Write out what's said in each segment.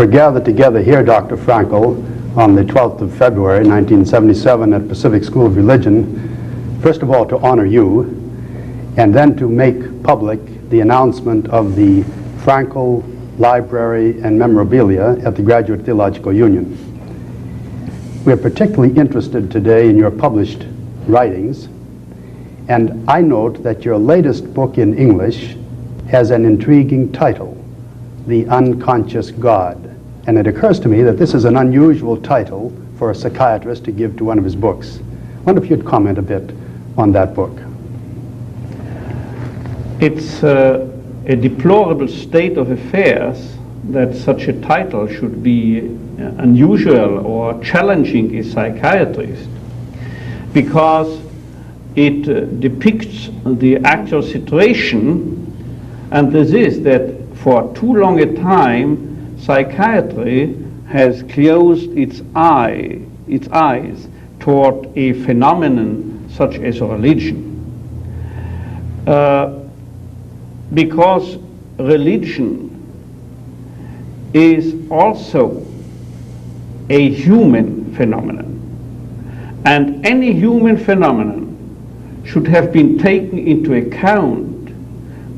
We're gathered together here, Dr. Frankl, on the 12th of February, 1977 at Pacific School of Religion, first of all to honor you, and then to make public the announcement of the Frankl Library and Memorabilia at the Graduate Theological Union. We are particularly interested today in your published writings, and I note that your latest book in English has an intriguing title, The Unconscious God. And it occurs to me that this is an unusual title for a psychiatrist to give to one of his books. I wonder if you'd comment a bit on that book. It's a deplorable state of affairs that such a title should be unusual or challenging a psychiatrist, because it depicts the actual situation, and this is that for too long a time psychiatry has closed its eyes toward a phenomenon such as religion. Because religion is also a human phenomenon, and any human phenomenon should have been taken into account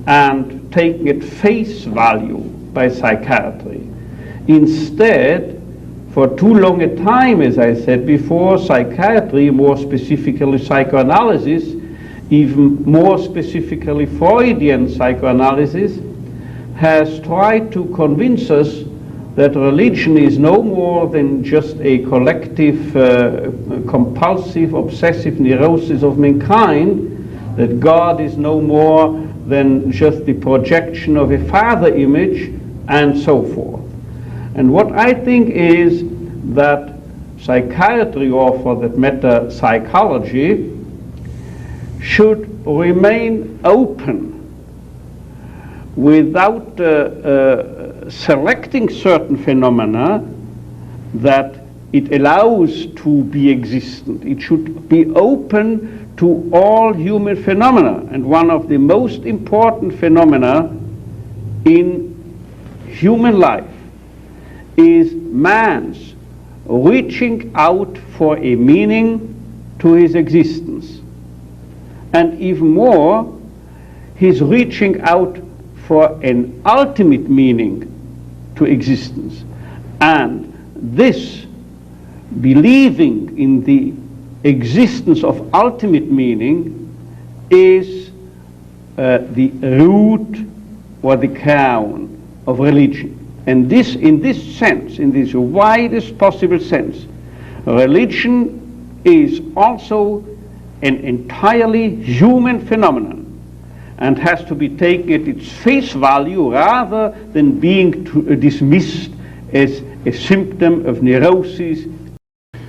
and taken at face value by psychiatry. Instead, for too long a time, as I said before, psychiatry, more specifically psychoanalysis, even more specifically Freudian psychoanalysis, has tried to convince us that religion is no more than just a collective, compulsive, obsessive neurosis of mankind, that God is no more than just the projection of a father image, and so forth. And what I think is that psychiatry, or for that matter psychology, should remain open without selecting certain phenomena that it allows to be existent. It should be open to all human phenomena. And one of the most important phenomena in human life is man's reaching out for a meaning to his existence. And even more, he's reaching out for an ultimate meaning to existence. And this believing in the existence of ultimate meaning is the root or the crown of religion. And this, in this sense, in this widest possible sense, religion is also an entirely human phenomenon and has to be taken at its face value rather than being dismissed as a symptom of neurosis.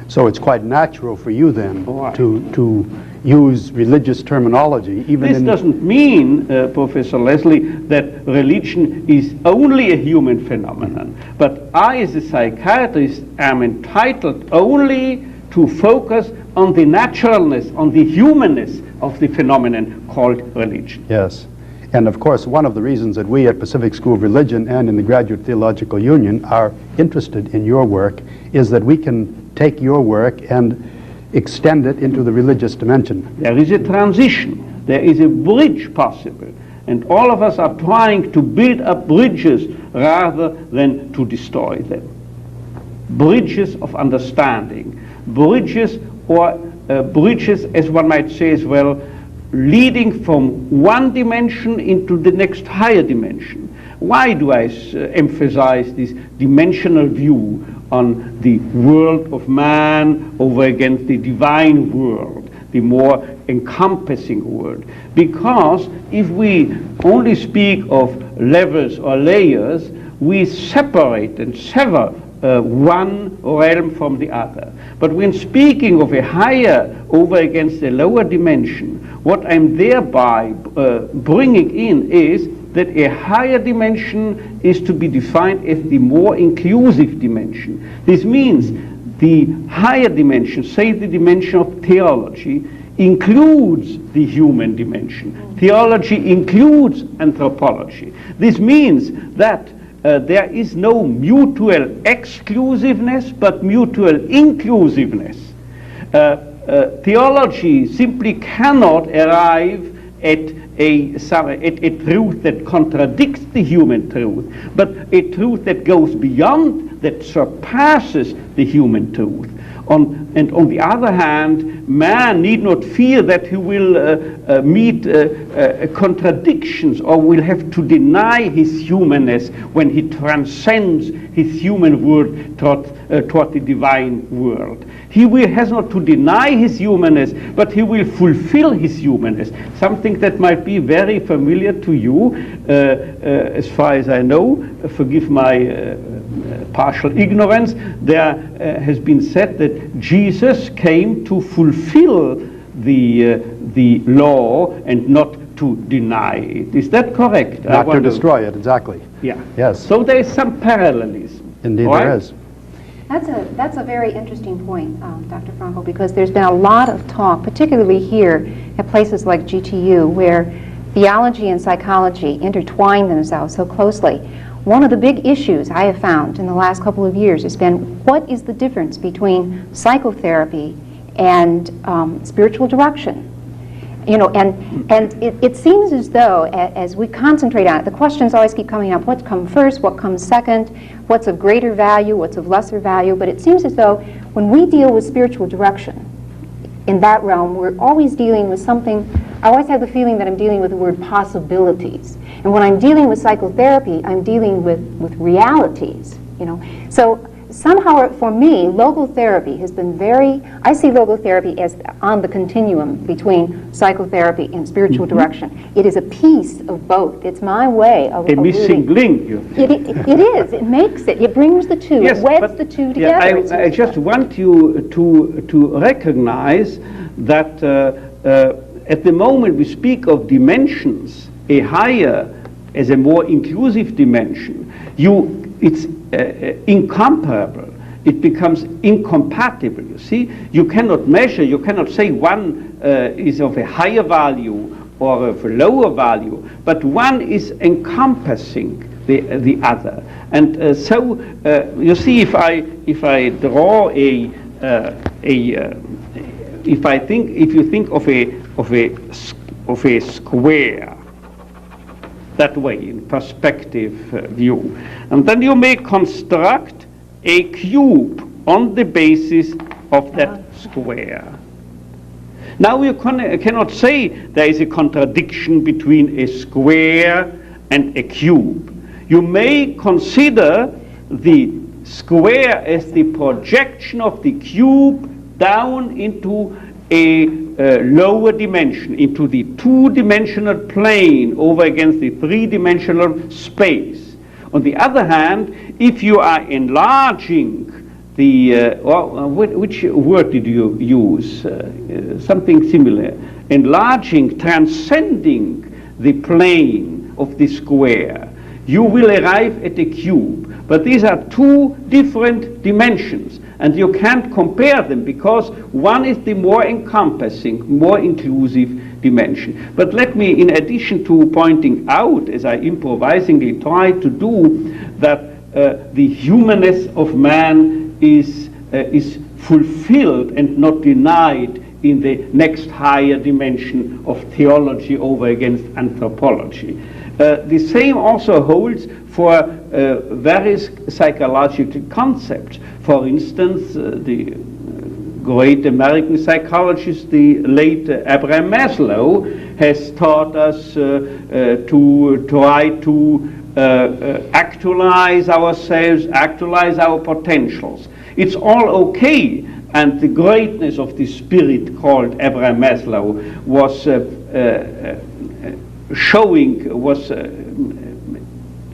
So it's quite natural for you then to use religious terminology, even this doesn't mean, Professor Leslie, that religion is only a human phenomenon. But I, as a psychiatrist, am entitled only to focus on the naturalness, on the humanness of the phenomenon called religion. Yes. And of course, one of the reasons that we at Pacific School of Religion and in the Graduate Theological Union are interested in your work is that we can take your work and extend it into the religious dimension. There is a transition. There is a bridge possible. And all of us are trying to build up bridges rather than to destroy them. Bridges of understanding. Bridges, or bridges, as one might say as well, leading from one dimension into the next higher dimension. Why do I emphasize this dimensional view on the world of man over against the divine world, the more encompassing world? Because if we only speak of levels or layers, we separate and sever one realm from the other. But when speaking of a higher over against a lower dimension, what I'm thereby bringing in is that a higher dimension is to be defined as the more inclusive dimension. This means the higher dimension, say the dimension of theology, includes the human dimension. Theology includes anthropology. This means that there is no mutual exclusiveness, but mutual inclusiveness. Theology simply cannot arrive at a truth that contradicts the human truth, but a truth that goes beyond, that surpasses the human truth. And on the other hand, man need not fear that he will meet contradictions or will have to deny his humanness when he transcends his human world toward the divine world. He has not to deny his humanness, but he will fulfill his humanness, something that might be very familiar to you, as far as I know. Forgive my partial ignorance. There has been said that Jesus came to fulfill the law and not to deny it. Is that correct? Not to destroy it, exactly. Yeah. Yes. So there is some parallelism. Indeed, right? there is. That's a very interesting point, Dr. Frankl, because there's been a lot of talk, particularly here at places like GTU, where theology and psychology intertwine themselves so closely. One of the big issues I have found in the last couple of years has been, what is the difference between psychotherapy and spiritual direction? You know, and it seems as though as we concentrate on it, the questions always keep coming up: what comes first, what comes second, what's of greater value, what's of lesser value. But it seems as though when we deal with spiritual direction in that realm, we're always dealing with something. I always have the feeling that I'm dealing with the word possibilities. And when I'm dealing with psychotherapy, I'm dealing with realities, you know. So somehow, for me, logotherapy has been I see logotherapy as on the continuum between psychotherapy and spiritual direction. It is a piece of both. It's my way of a missing link. It is. It makes it. It brings the two. Yes, it weds the two together. Yeah, I just want you to recognize that at the moment we speak of dimensions, a higher as a more inclusive dimension, it's incomparable. It becomes incompatible, you see. You cannot measure, you cannot say one is of a higher value or of a lower value, but one is encompassing the other. And so you see, if I draw if you think of a square, that way, in perspective view. And then you may construct a cube on the basis of that square. Now you cannot say there is a contradiction between a square and a cube. You may consider the square as the projection of the cube down into a lower dimension, into the two-dimensional plane over against the three-dimensional space. On the other hand, if you are enlarging the, which word did you use? Something similar. Enlarging, transcending the plane of the square, you will arrive at a cube. But these are two different dimensions, and you can't compare them because one is the more encompassing, more inclusive dimension. But let me, in addition to pointing out, as I improvisingly try to do, that the humanness of man is fulfilled and not denied in the next higher dimension of theology over against anthropology. The same also holds for various psychological concepts. For instance, the great American psychologist, the late Abraham Maslow, has taught us to try to actualize ourselves, actualize our potentials. It's all okay, and the greatness of the spirit called Abraham Maslow was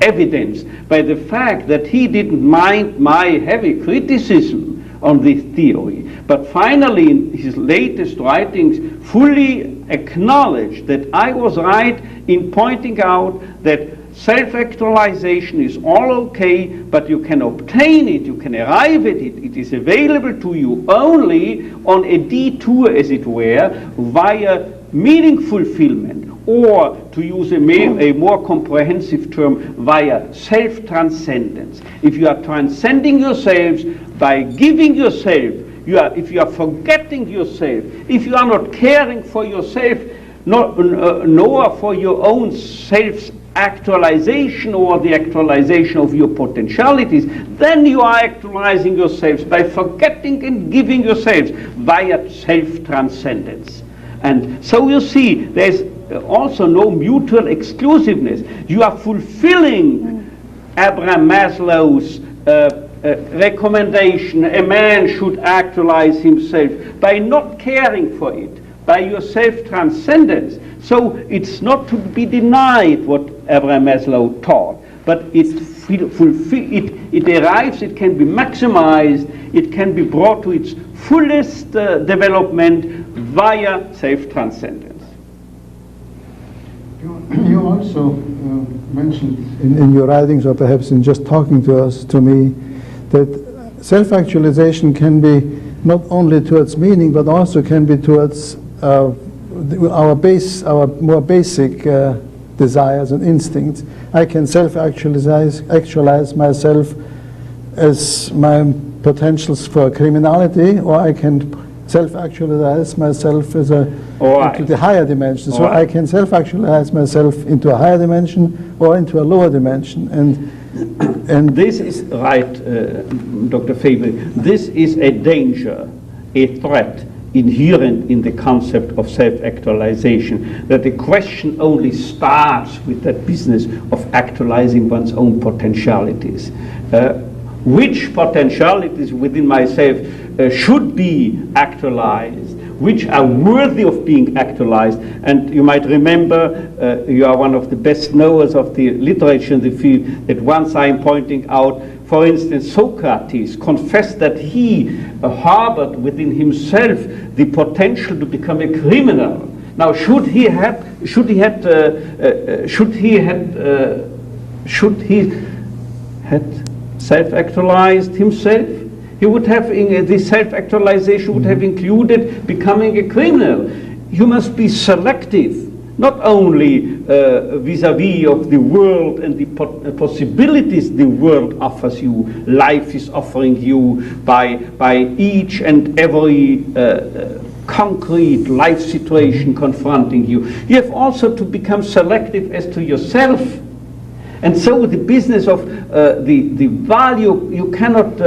evidenced by the fact that he didn't mind my heavy criticism on this theory, but finally in his latest writings fully acknowledged that I was right in pointing out that self-actualization is all okay, but you can obtain it, you can arrive at it, it is available to you only on a detour, as it were, via meaning fulfillment, or to use a more comprehensive term, via self-transcendence. If you are transcending yourselves by giving yourself, if you are forgetting yourself, if you are not caring for yourself, nor for your own self-actualization or the actualization of your potentialities, then you are actualizing yourselves by forgetting and giving yourselves via self-transcendence. And so you see, there's also no mutual exclusiveness. You are fulfilling Abraham Maslow's recommendation, a man should actualize himself, by not caring for it, by your self-transcendence. So it's not to be denied what Abraham Maslow taught, but it arrives, it can be maximized, it can be brought to its fullest development via self-transcendence. You also mentioned in your writings, or perhaps in just talking to me, that self-actualization can be not only towards meaning, but also can be towards our more basic desires and instincts. I can actualize myself as my potentials for criminality, or I can self-actualize myself as into the higher dimension. So I can self-actualize myself into a higher dimension or into a lower dimension. And this is right, Dr. Fabry. This is a danger, a threat inherent in the concept of self-actualization, that the question only starts with that business of actualizing one's own potentialities. Which potentialities within myself should be actualized, which are worthy of being actualized. And you might remember, you are one of the best knowers of the literature in the field, that once I am pointing out, for instance, Socrates confessed that he harbored within himself the potential to become a criminal. Now, should he have self-actualized himself? He would have, this self-actualization would have included becoming a criminal. You must be selective, not only vis-a-vis of the world and the possibilities the world offers you, life is offering you by each and every concrete life situation confronting you. You have also to become selective as to yourself. And so the business of the value, you cannot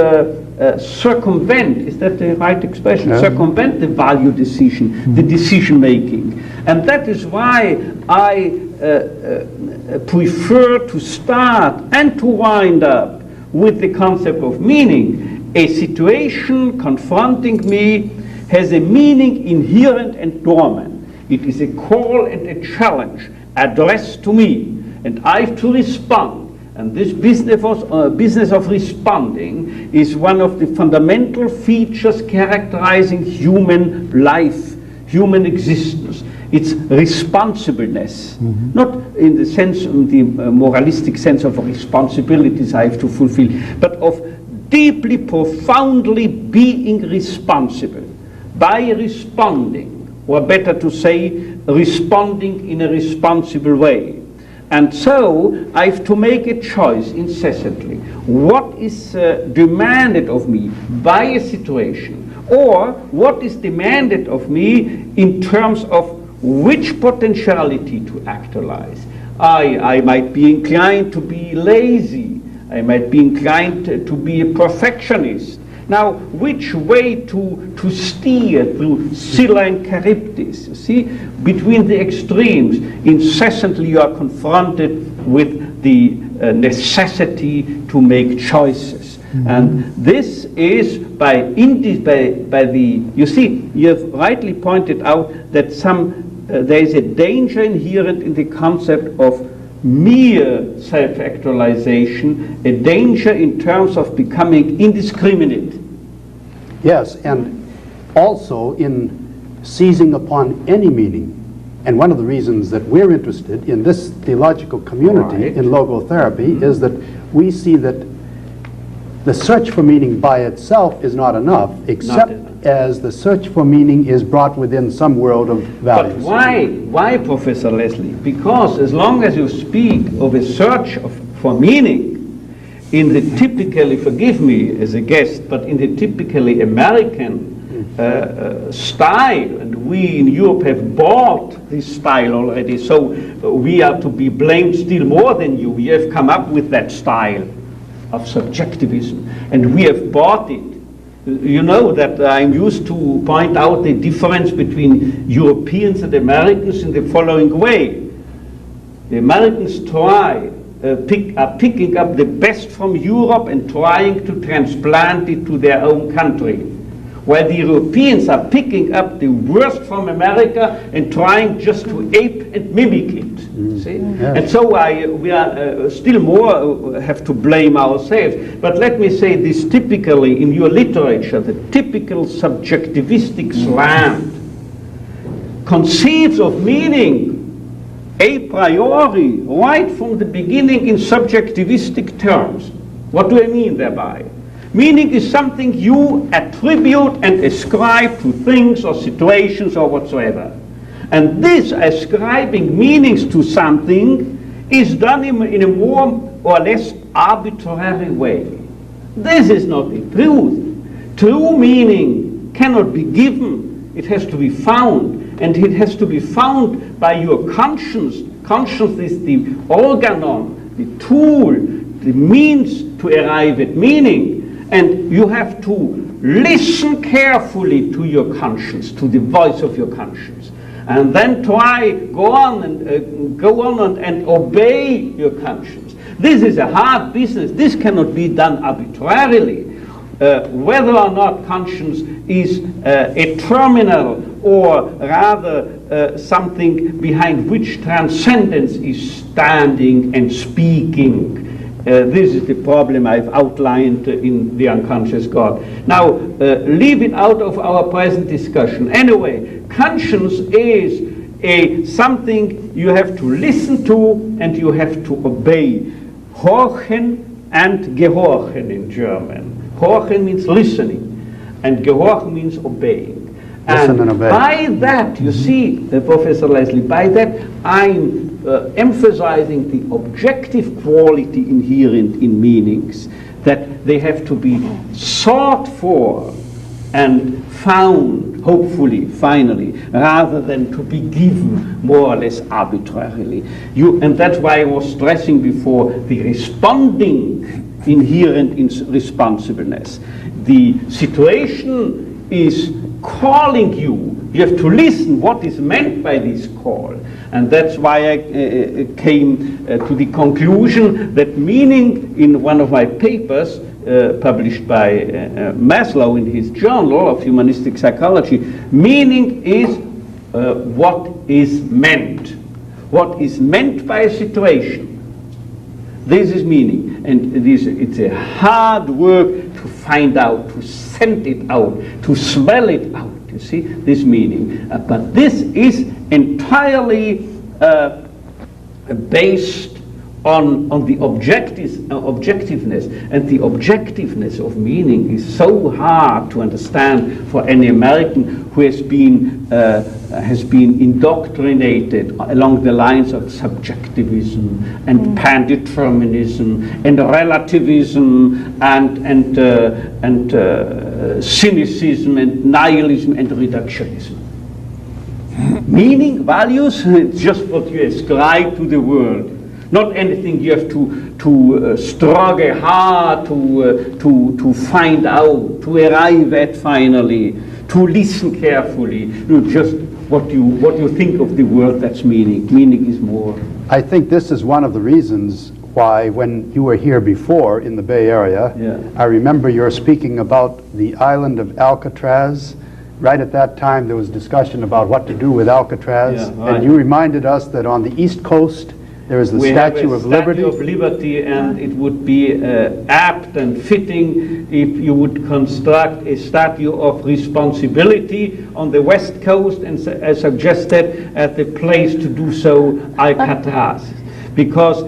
circumvent, is that the right expression? Yeah. Circumvent the value decision, the decision making. And that is why I prefer to start and to wind up with the concept of meaning. A situation confronting me has a meaning inherent and dormant. It is a call and a challenge addressed to me, and I have to respond. And this business of responding is one of the fundamental features characterizing human life, human existence. It's responsibleness, not in the sense, the moralistic sense of responsibilities I have to fulfill, but of deeply, profoundly being responsible by responding, or better to say, responding in a responsible way. And so I have to make a choice incessantly. What is demanded of me by a situation, or what is demanded of me in terms of which potentiality to actualize? I might be inclined to be lazy. I might be inclined to be a perfectionist. Now, which way to steer through Scylla and Charybdis? You see, between the extremes, incessantly you are confronted with the necessity to make choices. And this is by the, you see, you have rightly pointed out that there is a danger inherent in the concept of mere self-actualization, a danger in terms of becoming indiscriminate. Yes, and also in seizing upon any meaning. And one of the reasons that we're interested in this theological community in logotherapy is that we see that the search for meaning by itself is not enough, except as the search for meaning is brought within some world of values. But why, Professor Leslie? Because as long as you speak of a search for meaning in the typically, forgive me as a guest, but in the typically American style, and we in Europe have bought this style already, so we are to be blamed still more than you. We have come up with that style of subjectivism, and we have bought it. You know that I'm used to point out the difference between Europeans and Americans in the following way. The Americans are picking up the best from Europe and trying to transplant it to their own country, while the Europeans are picking up the worst from America and trying just to ape and mimic it. See? Yes. And so we are still more have to blame ourselves. But let me say this: typically in your literature, the typical subjectivistic slant conceives of meaning a priori, right from the beginning, in subjectivistic terms. What do I mean thereby? Meaning is something you attribute and ascribe to things or situations or whatsoever. And this ascribing meanings to something is done in a more or less arbitrary way. This is not the truth. True meaning cannot be given. It has to be found. And it has to be found by your conscience. Conscience is the organon, the tool, the means to arrive at meaning. And you have to listen carefully to your conscience, to the voice of your conscience. And then go on and obey your conscience. This is a hard business. This cannot be done arbitrarily. Whether or not conscience is a terminal or rather something behind which transcendence is standing and speaking. This is the problem I've outlined in The Unconscious God. Now, leave it out of our present discussion. Anyway, conscience is something you have to listen to and you have to obey. Horchen and gehorchen in German. Horchen means listening, and gehorchen means obeying. Listen and obey. By that, you see, Professor Leslie, by that I'm emphasizing the objective quality inherent in meanings, that they have to be sought for and found, hopefully, finally, rather than to be given more or less arbitrarily. And that's why I was stressing before the responding inherent in responsibleness. The situation is calling you. You have to listen what is meant by this call. And that's why I came to the conclusion that meaning, in one of my papers published by Maslow in his Journal of Humanistic Psychology, meaning is what is meant. What is meant by a situation. This is meaning. And it's a hard work to find out, to scent it out, to smell it out. You see, this meaning. But this is entirely based on the objectiveness. And the objectiveness of meaning is so hard to understand for any American who has been indoctrinated along the lines of subjectivism and pandeterminism and relativism and cynicism and nihilism and reductionism. Meaning, values, it's just what you ascribe to the world. Not anything you have to struggle hard to find out, to arrive at finally, to listen carefully. Just what you think of the world, that's meaning. Meaning is more. I think this is one of the reasons why, when you were here before in the Bay Area, I remember you're speaking about the island of Alcatraz. Right at that time there was discussion about what to do with Alcatraz, and you reminded us that on the East Coast there is the Statue of Liberty. Statue of Liberty, and it would be apt and fitting if you would construct a statue of responsibility on the West Coast, and as suggested at the place to do so, Alcatraz. because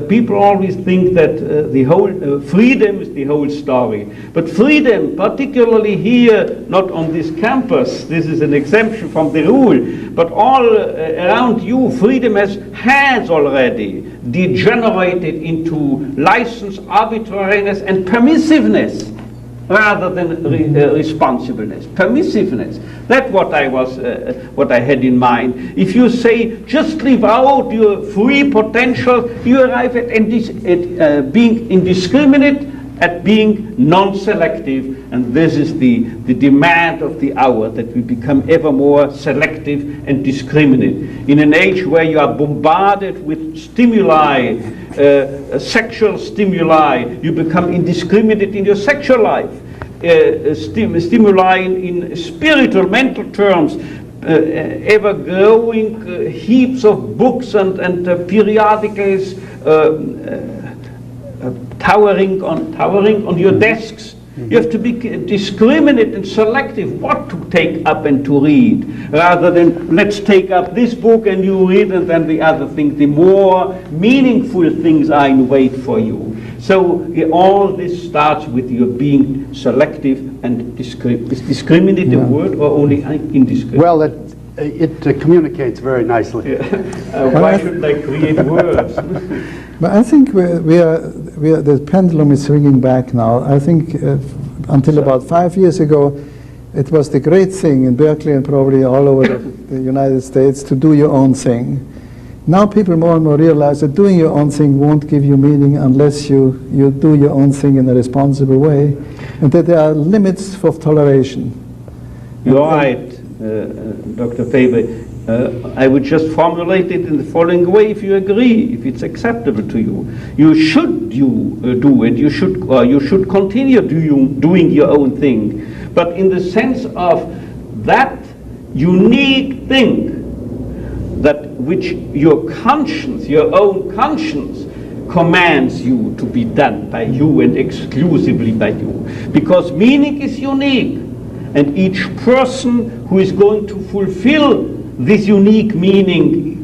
people always think that the whole freedom is the whole story. But freedom, particularly here, not on this campus, this is an exemption from the rule, but all around you, freedom has already degenerated into license, arbitrariness, and permissiveness, rather than responsibleness. Permissiveness. That's what I had in mind. If you say just live out your free potential, you arrive at being indiscriminate, at being non-selective, and this is the demand of the hour, that we become ever more selective and discriminate. In an age where you are bombarded with stimuli, sexual stimuli, you become indiscriminate in your sexual life. Stimuli in spiritual, mental terms, ever-growing heaps of books and periodicals towering on your desks. You have to be discriminate and selective what to take up and to read, rather than let's take up this book and you read and then the other thing. The more meaningful things are in wait for you. So all this starts with your being selective and discriminate. Is discriminate a word or only indiscriminate? Well, it communicates very nicely. Why should I create words? But I think the pendulum is swinging back now. I think until about 5 years ago, it was the great thing in Berkeley and probably all over the United States to do your own thing. Now people more and more realize that doing your own thing won't give you meaning unless you do your own thing in a responsible way, and that there are limits for toleration. You're right, Dr. Fabry. I would just formulate it in the following way: if you agree, if it's acceptable to you, you should do it. You should continue doing your own thing, but in the sense of that unique thing, that which your conscience, your own conscience, commands you to be done by you and exclusively by you, because meaning is unique, and each person who is going to fulfill this unique meaning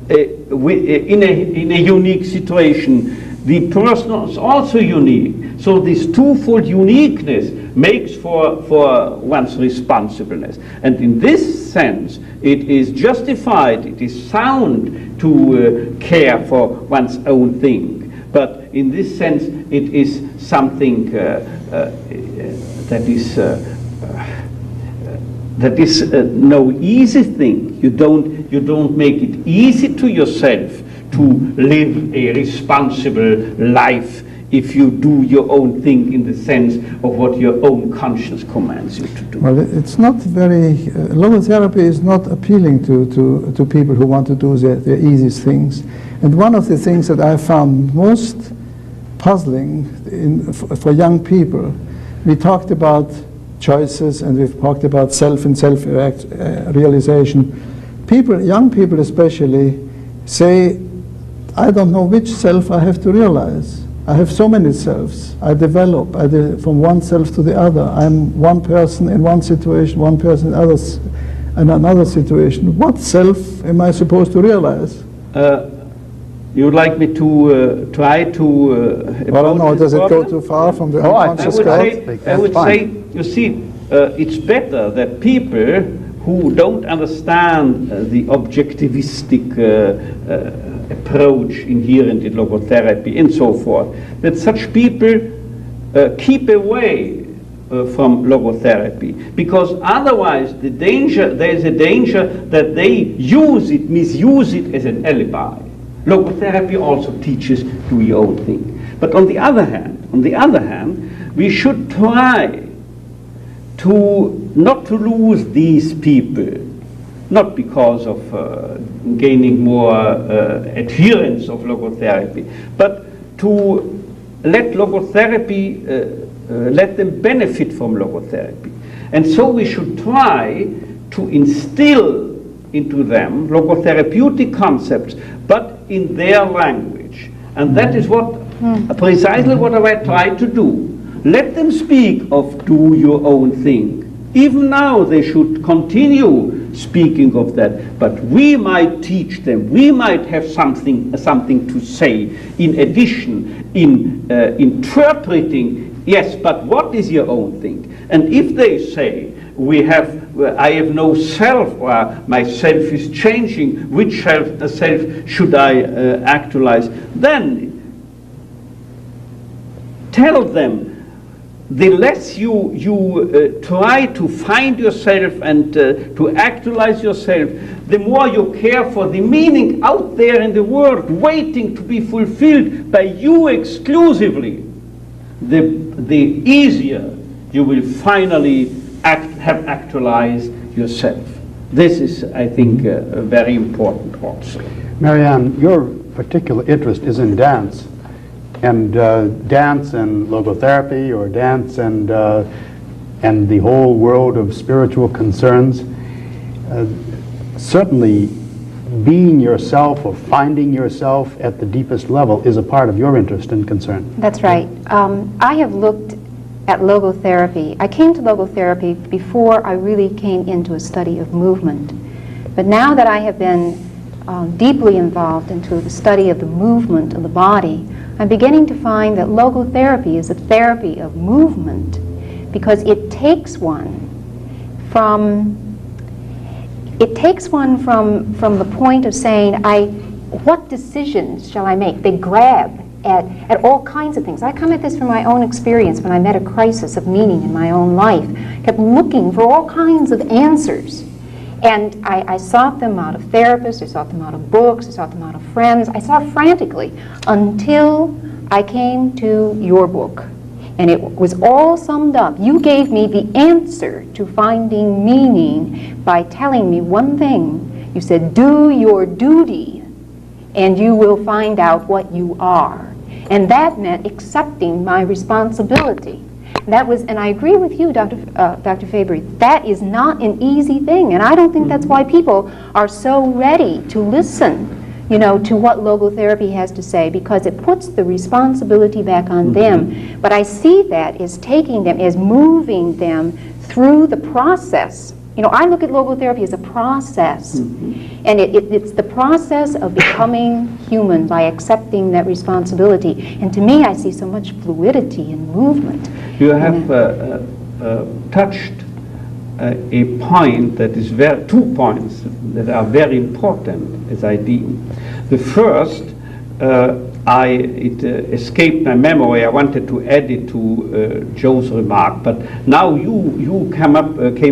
in a unique situation, the person is also unique. So this twofold uniqueness makes for one's responsibleness. And in this sense, it is justified, it is sound to care for one's own thing. But in this sense, it is something that is no easy thing. You don't make it easy to yourself to live a responsible life if you do your own thing in the sense of what your own conscience commands you to do. Well, it's not very, logotherapy is not appealing to people who want to do their easiest things. And one of the things that I found most puzzling for young people, we talked about choices and we've talked about self and self-realization. Young people especially, say, I don't know which self I have to realize. I have so many selves. I develop from one self to the other. I'm one person in one situation, one person in another situation. What self am I supposed to realize? You would like me to try to... I don't know, does it go too far from the unconscious I would say, you see, it's better that people who don't understand the objectivistic approach inherent in logotherapy and so forth, that such people keep away from logotherapy, because otherwise there is a danger that they misuse it as an alibi. Logotherapy also teaches do your own thing. But on the other hand, we should try not to lose these people, not because of gaining more adherence of logotherapy, but to let logotherapy, let them benefit from logotherapy. And so we should try to instill into them logotherapeutic concepts, but in their language. And that is precisely what I tried to do. Let them speak of do your own thing. Even now they should continue speaking of that. But we might teach them, we might have something to say in addition, in interpreting, yes, but what is your own thing? And if they say, I have no self, or my self is changing, which self should I actualize? Then tell them, the less you try to find yourself and to actualize yourself, the more you care for the meaning out there in the world, waiting to be fulfilled by you exclusively, the easier you will finally have actualized yourself. This is, I think, very important also. Marianne, your particular interest is in dance, and dance and logotherapy, or dance and the whole world of spiritual concerns. Certainly, being yourself or finding yourself at the deepest level is a part of your interest and concern. That's right. I have looked at logotherapy. I came to logotherapy before I really came into a study of movement. But now that I have been deeply involved into the study of the movement of the body, I'm beginning to find that logotherapy is a therapy of movement, because it takes one from the point of saying, what decisions shall I make? They grab at all kinds of things. I come at this from my own experience when I met a crisis of meaning in my own life. I kept looking for all kinds of answers. And I sought them out of therapists, I sought them out of books, I sought them out of friends. I sought frantically until I came to your book. And it was all summed up. You gave me the answer to finding meaning by telling me one thing. You said, do your duty, and you will find out what you are. And that meant accepting my responsibility. That was, and I agree with you, Dr. Fabry, that is not an easy thing. And I don't think that's why people are so ready to listen, to what logotherapy has to say, because it puts the responsibility back on them. But I see that as taking them, as moving them through the process. I look at logotherapy as a process. And it's the process of becoming human by accepting that responsibility. And to me, I see so much fluidity and movement. You have touched a point that is two points that are very important, as I deem. The first, it escaped my memory. I wanted to add it to Joe's remark, but now you came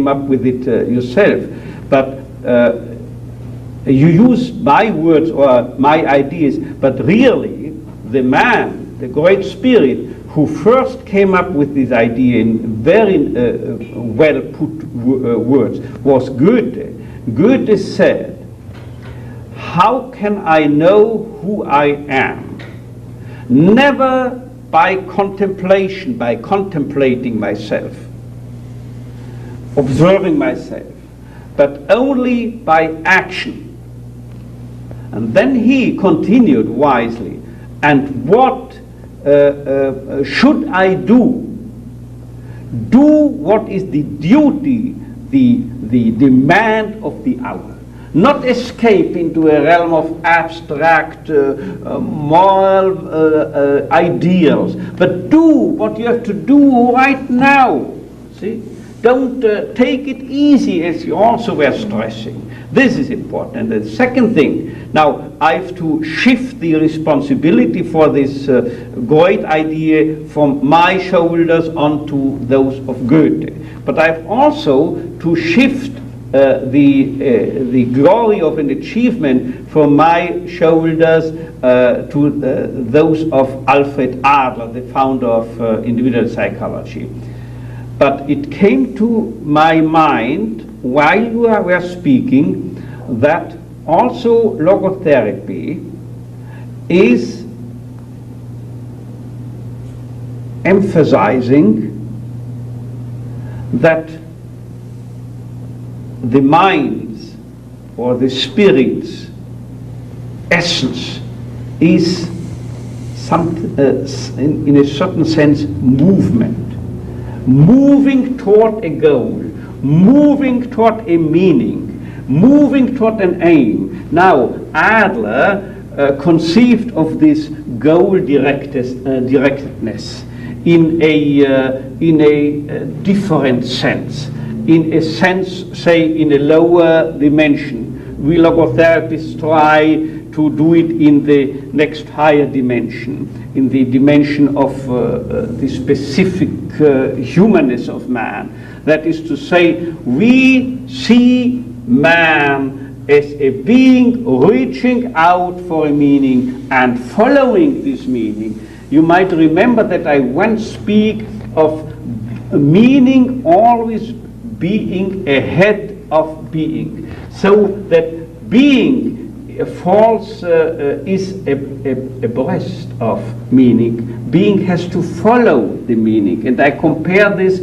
up with it yourself. But you use my words or my ideas, but really the man, the great spirit, who first came up with this idea in very well put words, was Goethe. Goethe said, how can I know who I am? Never by contemplation, by contemplating myself, observing myself, but only by action. And then he continued wisely, and what should I do? Do what is the duty, the demand of the hour. Not escape into a realm of abstract moral ideals, but do what you have to do right now. See? Don't take it easy, as you also were stressing. This is important. And the second thing, now I have to shift the responsibility for this great idea from my shoulders onto those of Goethe. But I have also to shift the glory of an achievement from my shoulders to those of Alfred Adler, the founder of individual psychology. But it came to my mind while you were speaking that also logotherapy is emphasizing that the mind's or the spirit's essence is in a certain sense movement. Moving toward a goal, moving toward a meaning, moving toward an aim. Now, Adler conceived of this goal-directedness in a different sense, in a sense, say, in a lower dimension. We logotherapists try to do it in the next higher dimension, in the dimension of the specific humanness of man. That is to say, we see man as a being reaching out for a meaning and following this meaning. You might remember that I once speak of meaning always being ahead of being, so that being falls is abreast of meaning. Being has to follow the meaning, and I compare this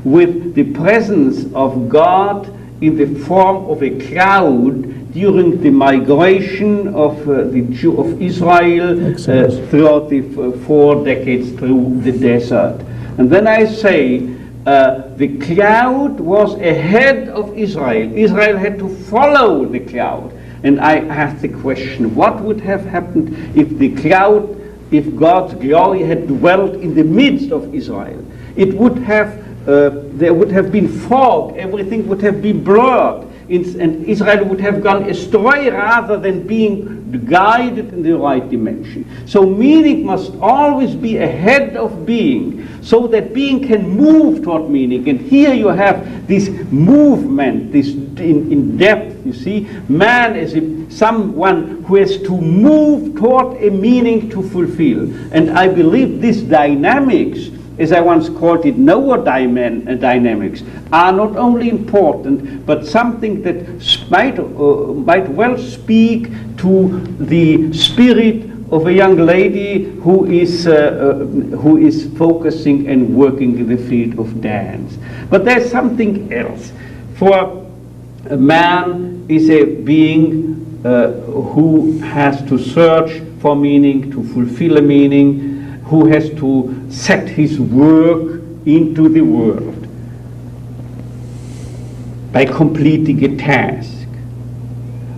with the presence of God in the form of a cloud during the migration of the Jew of Israel throughout the 4 decades through the desert. And then I say the cloud was ahead of Israel. Israel had to follow the cloud. And I asked the question, what would have happened if the cloud, if God's glory had dwelt in the midst of Israel? It would have, there would have been fog, everything would have been blurred, and Israel would have gone astray rather than being guided in the right dimension. So meaning must always be ahead of being, so that being can move toward meaning. And here you have this movement, this in depth, you see. Man is someone who has to move toward a meaning to fulfill. And I believe this dynamics, as I once called it, lower dynamics, are not only important, but something that might well speak to the spirit of a young lady who is focusing and working in the field of dance. But there's something else. For a man is a being who has to search for meaning, to fulfill a meaning, who has to set his work into the world by completing a task.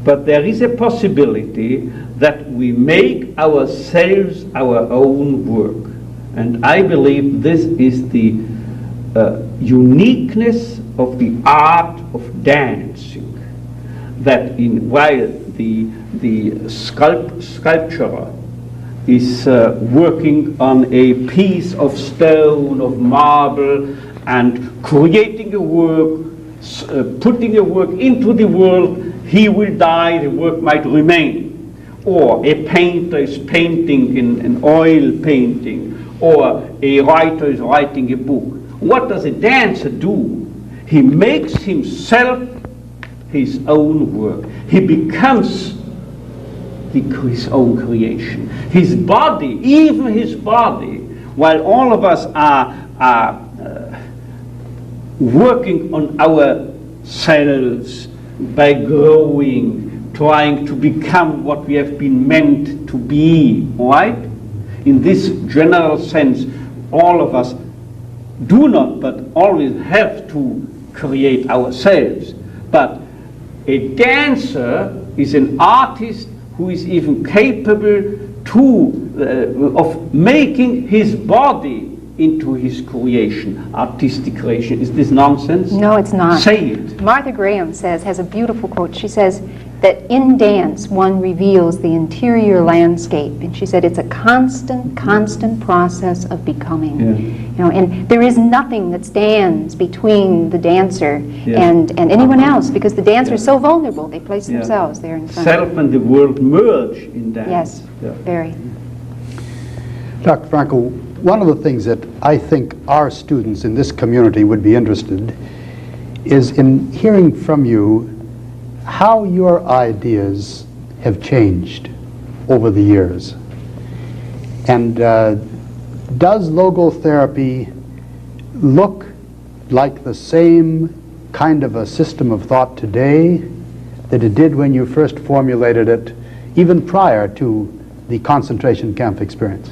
But there is a possibility that we make ourselves our own work. And I believe this is the uniqueness of the art of dancing, that while the sculptor is working on a piece of stone, of marble, and creating a work, putting a work into the world, he will die, the work might remain. Or a painter is painting in an oil painting, or a writer is writing a book. What does a dancer do? He makes himself his own work. He becomes his own creation. His body, even his body, while all of us are working on ourselves by growing, trying to become what we have been meant to be, right? In this general sense, all of us do not, but always have to create ourselves. But a dancer is an artist who is even capable of making his body into his creation, artistic creation. Is this nonsense? No, it's not. Say it. Martha Graham has a beautiful quote. She says that in dance one reveals the interior landscape, and she said it's a constant process of becoming. Yeah. You know, and there is nothing that stands between the dancer and anyone else, because the dancer is so vulnerable. They place themselves there in front. Self and the world merge in dance. Yes, very. Dr. Frankl, one of the things that I think our students in this community would be interested is in hearing from you how your ideas have changed over the years. And does logotherapy look like the same kind of a system of thought today that it did when you first formulated it, even prior to the concentration camp experience?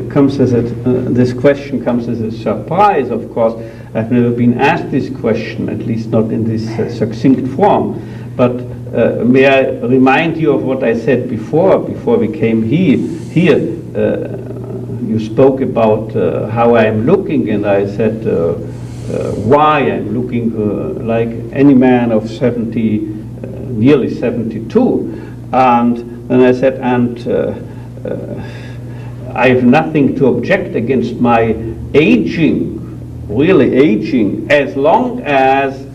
comes as this question comes as a surprise, of course. I've never been asked this question, at least not in this succinct form. But may I remind you of what I said before we came here. You spoke about how I'm looking, and I said why I'm looking like any man of 70, nearly 72. And then I said, I have nothing to object against my aging, really aging, as long as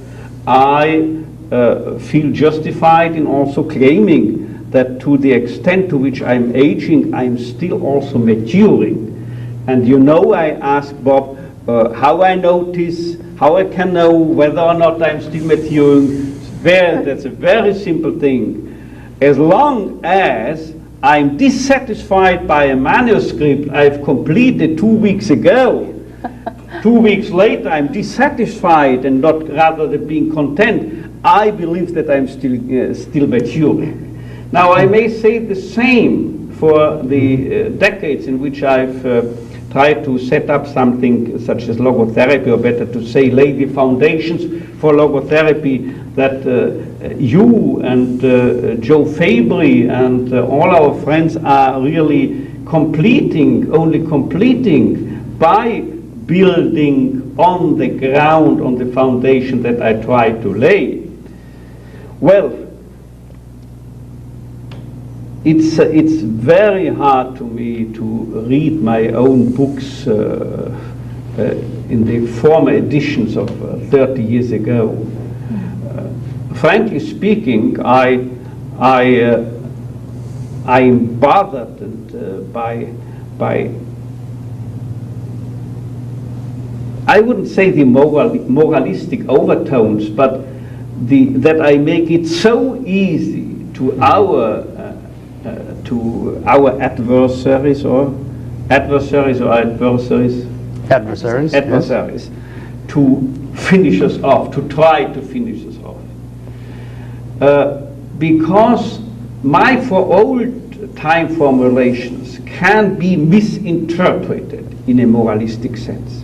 I feel justified in also claiming that to the extent to which I'm aging, I'm still also maturing. And you know, I asked Bob how I notice, how I can know whether or not I'm still maturing. That's a very simple thing. As long as I'm dissatisfied by a manuscript I've completed 2 weeks ago, 2 weeks later I'm dissatisfied and not rather than being content, I believe that I'm still maturing. Now I may say the same for the decades in which I've tried to set up something such as logotherapy, or better to say lay the foundations for logotherapy that you and Joe Fabry and all our friends are really only completing by building on the ground, on the foundation that I tried to lay. Well, it's very hard to me to read my own books in the former editions of 30 years ago. Frankly speaking, I'm bothered by I wouldn't say the moralistic overtones, but that I make it so easy to our adversaries to finish us off, to try to finish us off. Because my old time formulations can be misinterpreted in a moralistic sense.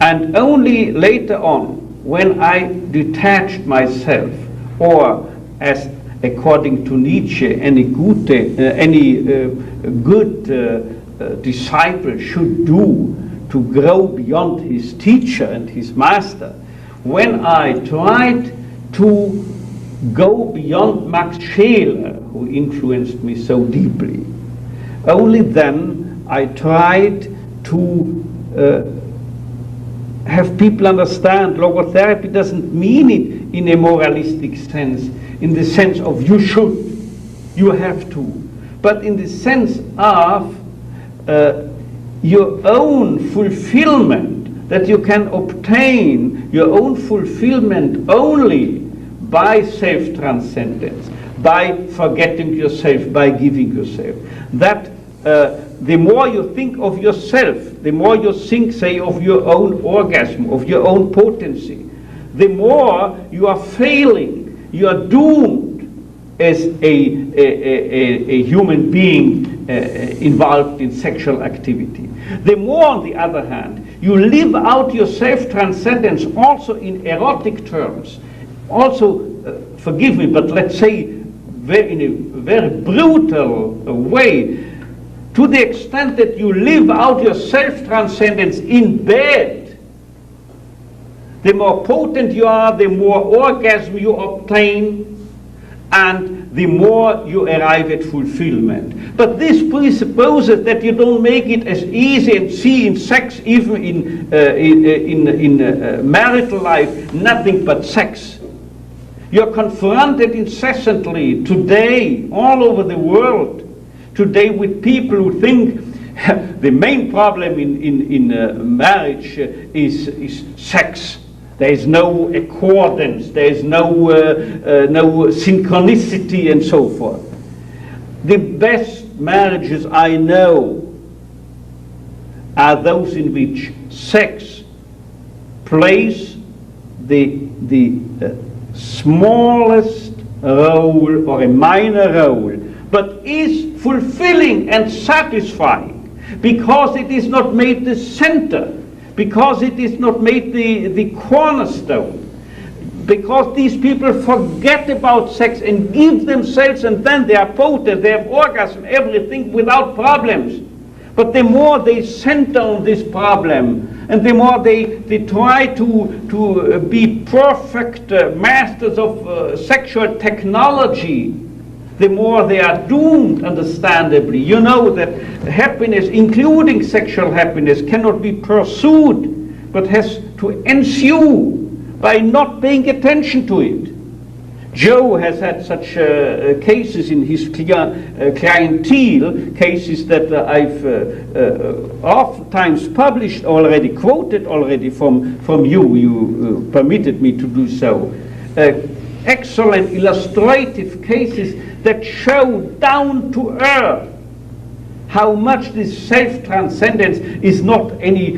And only later on, when I detached myself, or as according to Nietzsche, any good disciple should do to grow beyond his teacher and his master, when I tried to go beyond Max Scheler, who influenced me so deeply, only then I tried to have people understand logotherapy doesn't mean it in a moralistic sense, in the sense of you should, you have to, but in the sense of your own fulfillment, that you can obtain your own fulfillment only by self-transcendence, by forgetting yourself, by giving yourself. That the more you think of yourself, the more you think, say, of your own orgasm, of your own potency, the more you are failing, you are doomed as a human being involved in sexual activity. The more, on the other hand, you live out your self-transcendence also in erotic terms, also, forgive me, but let's say in a very brutal way, to the extent that you live out your self-transcendence in bed, the more potent you are, the more orgasm you obtain, and the more you arrive at fulfillment. But this presupposes that you don't make it as easy and see in sex, even in marital life, nothing but sex. You're confronted incessantly today, all over the world, today with people who think the main problem in marriage is sex. There is no accordance, there is no synchronicity and so forth. The best marriages I know are those in which sex plays the smallest role or a minor role, but is fulfilling and satisfying. because it is not made the center, because it is not made the cornerstone, because these people forget about sex and give themselves, and then they are potent, they have orgasm, everything without problems. But the more they center on this problem, and the more they try to be perfect masters of sexual technology, the more they are doomed, understandably. You know that happiness, including sexual happiness, cannot be pursued, but has to ensue by not paying attention to it. Joe has had such cases in his clientele, cases that I've oftentimes published already, quoted already from you. You permitted me to do so. Excellent illustrative cases that show down to earth how much this self-transcendence is not any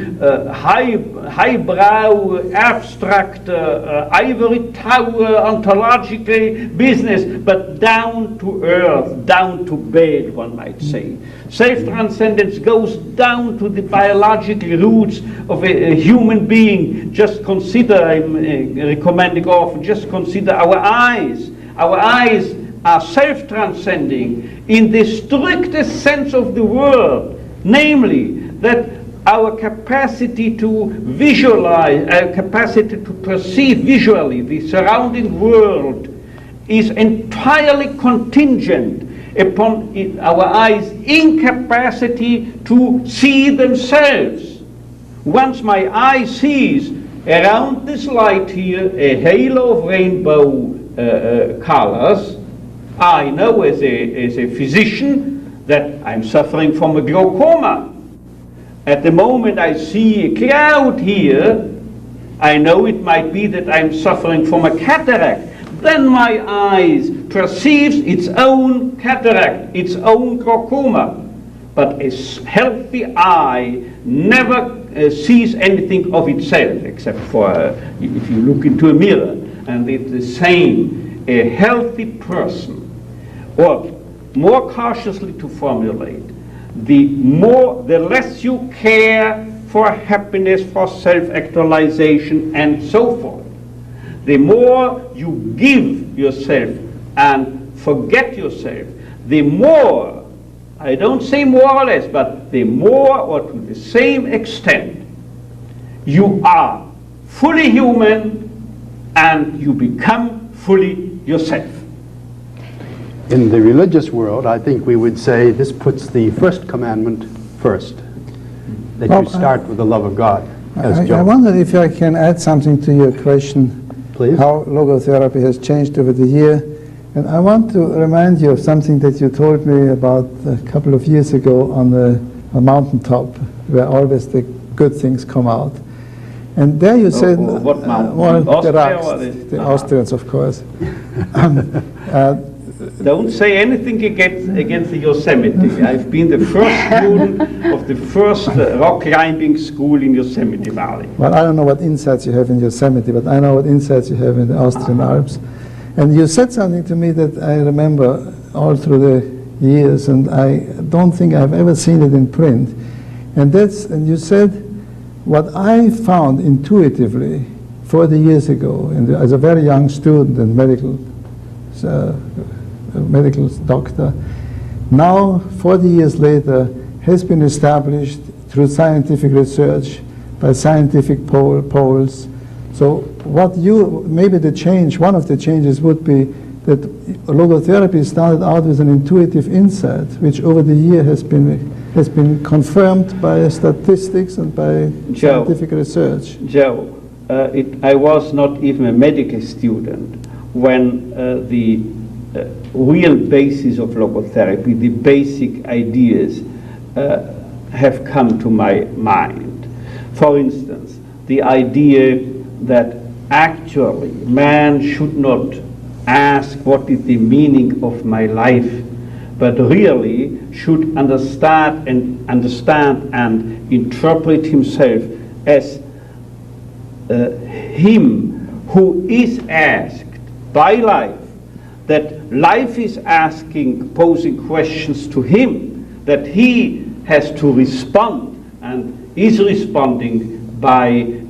highbrow, abstract, ivory tower, ontological business, but down to earth, down to bed, one might say. Self-transcendence goes down to the biological roots of a human being. Just consider, I'm recommending often, just consider our eyes. Our eyes are self-transcending in the strictest sense of the word, namely that our capacity to visualize, our capacity to perceive visually the surrounding world is entirely contingent upon our eyes' incapacity to see themselves. Once my eye sees around this light here a halo of rainbow colors, I know as a physician that I'm suffering from a glaucoma. At the moment I see a cloud here, I know it might be that I'm suffering from a cataract. Then my eyes perceives its own cataract, its own glaucoma. But a healthy eye never sees anything of itself, except for if you look into a mirror. And it's the same. A healthy person, or more cautiously to formulate, the less you care for happiness, for self-actualization, and so forth, the more you give yourself and forget yourself, the more, I don't say more or less, but the more or to the same extent you are fully human and you become fully yourself. In the religious world, I think we would say this puts the first commandment first, that you start with the love of God. I wonder if I can add something to your question. Please. How logotherapy has changed over the year. And I want to remind you of something that you told me about a couple of years ago on a mountaintop, where always the good things come out. And there you said, what mountain? well, the Austrians, of course. Don't say anything against the Yosemite. I've been the first student of the first rock climbing school in Yosemite Valley. Well, I don't know what insights you have in Yosemite, but I know what insights you have in the Austrian Alps. And you said something to me that I remember all through the years, and I don't think I've ever seen it in print. And you said, what I found intuitively 40 years ago, as a very young student and medical doctor, now 40 years later has been established through scientific research by scientific polls. So maybe the change, one of the changes would be that logotherapy started out with an intuitive insight, which over the year has been confirmed by statistics and by scientific research. Joe, I was not even a medical student when the real basis of logotherapy, the basic ideas, have come to my mind. For instance, the idea that actually man should not ask what is the meaning of my life, but really should understand and interpret himself as him who is asked by life, that life is posing questions to him, that he has to respond and is responding by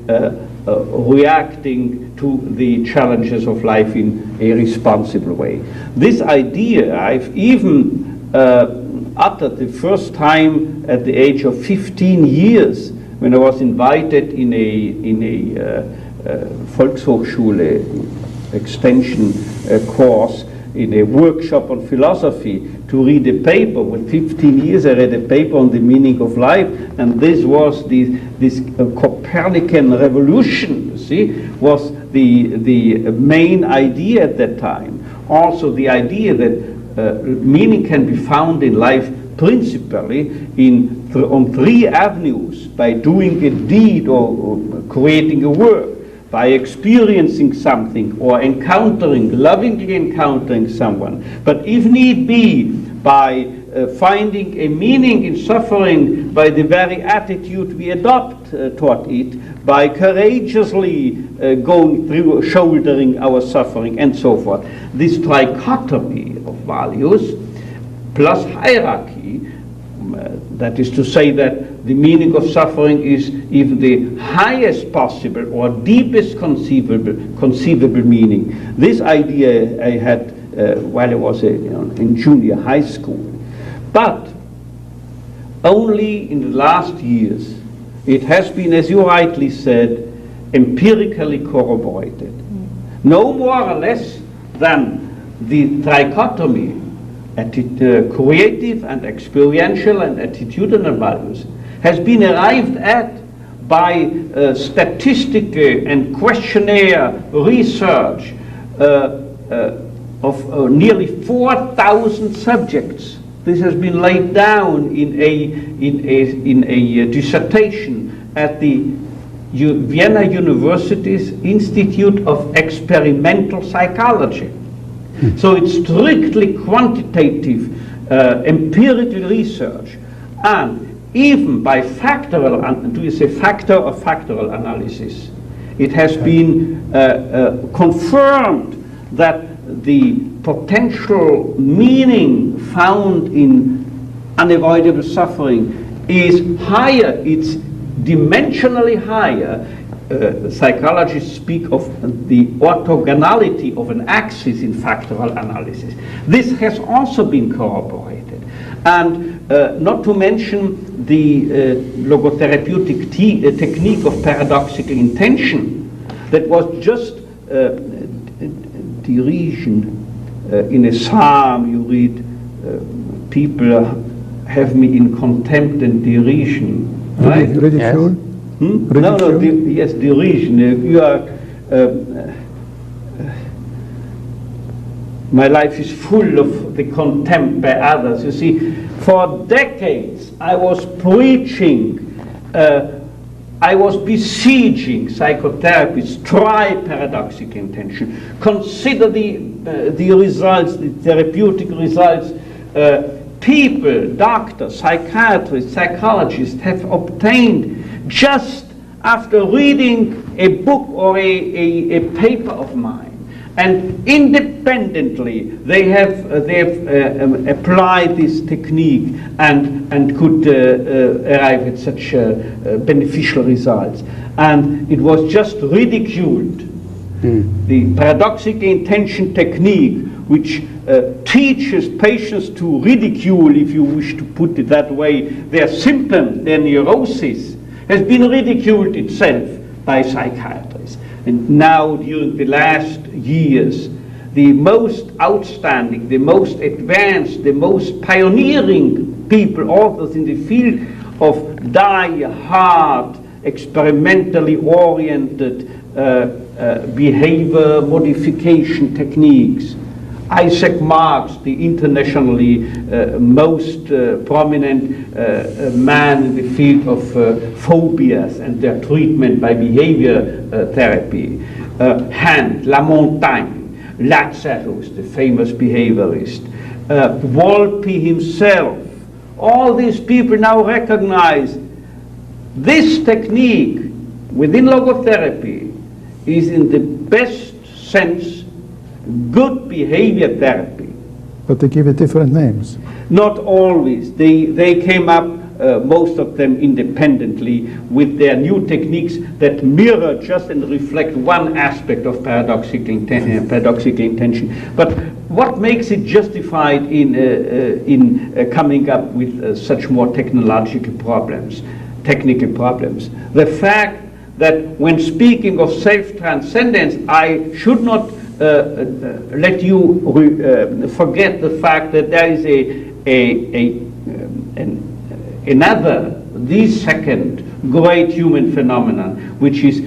reacting to the challenges of life in a responsible way. This idea I've even uttered the first time at the age of 15 years when I was invited in a Volkshochschule extension course in a workshop on philosophy to read a paper. With 15 years I read a paper on the meaning of life, and this was this Copernican revolution, you see, was the main idea at that time. Also the idea that meaning can be found in life principally on three avenues: by doing a deed or creating a work, by experiencing something or lovingly encountering someone, but if need be, by finding a meaning in suffering by the very attitude we adopt toward it, by courageously going through, shouldering our suffering, and so forth. This trichotomy of values plus hierarchy, that is to say that the meaning of suffering is even the highest possible or deepest conceivable meaning. This idea I had while I was in junior high school. But only in the last years it has been, as you rightly said, empirically corroborated. No more or less than the trichotomy, creative and experiential and attitudinal values, has been arrived at by statistical and questionnaire research of nearly 4,000 subjects. This has been laid down in a dissertation at the Vienna University's Institute of Experimental Psychology. So it's strictly quantitative, empirical research, and even by factorial, do you say factor or factorial analysis, it has been confirmed that the potential meaning found in unavoidable suffering is higher, it's dimensionally higher. Psychologists speak of the orthogonality of an axis in factorial analysis. This has also been corroborated. And not to mention the logotherapeutic technique of paradoxical intention that was just derision. In a psalm you read, people have me in contempt and derision. Right? Ridicule? Yes. No, yes, derision. You are. My life is full of the contempt by others. You see, for decades I was preaching, I was besieging psychotherapists, try paradoxical intention, consider the results, the therapeutic results. People, doctors, psychiatrists, psychologists have obtained just after reading a book or a paper of mine. And independently they have applied this technique and could arrive at such beneficial results. And it was just ridiculed. The paradoxical intention technique, which teaches patients to ridicule, if you wish to put it that way, their symptoms, their neurosis, has been ridiculed itself by psychiatrists. And now, during the last years, the most outstanding, the most advanced, the most pioneering people, authors in the field of die-hard, experimentally oriented behavior modification techniques. Isaac Marx, the internationally most prominent man in the field of phobias and their treatment by behavior therapy. Hand, Lamontagne, Lazarus, the famous behaviorist, Volpe himself. All these people now recognize this technique within logotherapy is in the best sense good behavior therapy. But they give it different names. Not always. They came up most of them independently, with their new techniques that mirror just and reflect one aspect of paradoxical intention. But what makes it justified in coming up with such more technical problems? The fact that when speaking of self-transcendence, I should not let you forget the fact that there is the second great human phenomenon, which is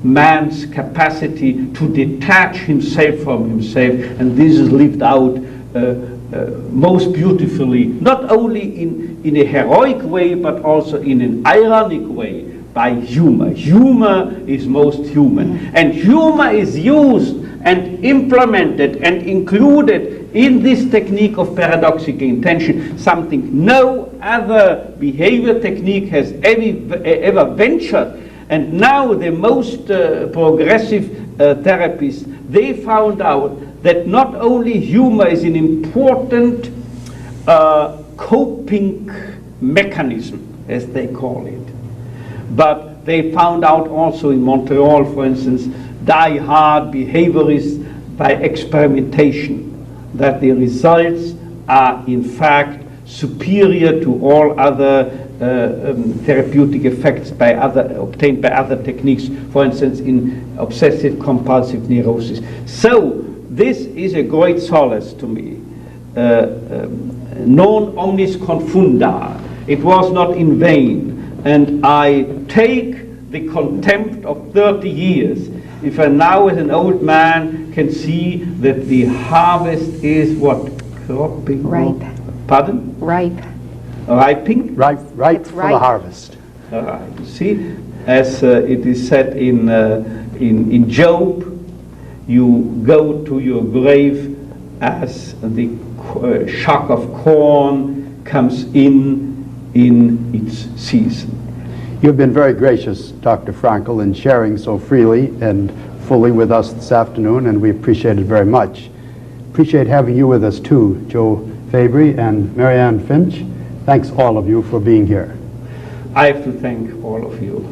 man's capacity to detach himself from himself, and this is lived out most beautifully, not only in a heroic way, but also in an ironic way, by humor. Humor is most human, and humor is used and implemented and included in this technique of paradoxical intention, something no other behavior technique has ever ventured. And now the most progressive therapists, they found out that not only humor is an important coping mechanism, as they call it, but they found out also in Montreal, for instance, die-hard behaviorists by experimentation, that the results are in fact superior to all other therapeutic effects obtained by other techniques, for instance in obsessive compulsive neurosis. So this is a great solace to me. Non omnis confunda. It was not in vain, and I take the contempt of 30 years if I now as an old man can see that the harvest is what? Cropping? Ripe. Pardon? Ripe. Riping? Ripe for ripe. the harvest. You see, as it is said in Job, you go to your grave as the shock of corn comes in its season. You've been very gracious, Dr. Frankl, in sharing so freely and fully with us this afternoon, and we appreciate it very much. Appreciate having you with us too, Joe Fabry and Marianne Finch. Thanks all of you for being here. I have to thank all of you.